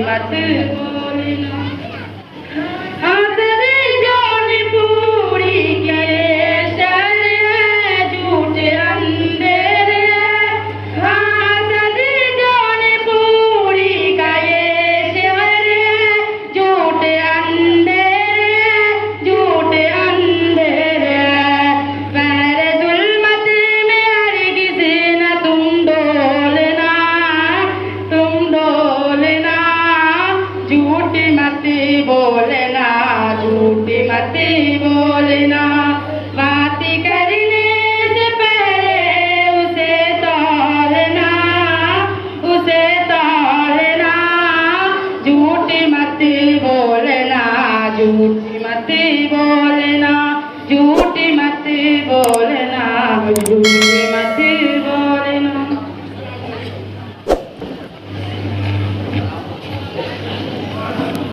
मत बोलना। आसरे जान पूरी क्या ये शर है, झूठ अंधेरे है। आसरे जान पूरी का ये शर है, झूठ अंधेरे है, झूठ अंधेरे है। मेरे जुल्मत में हरगिज़ न तुम डोलना, तुम डोलना। झूठ मत बोलना, झूठ मत बोलना। बात करने से पहले उसे तौलना, उसे तौलना। झूठ मत बोलना, झूठ मत बोलना। झूठ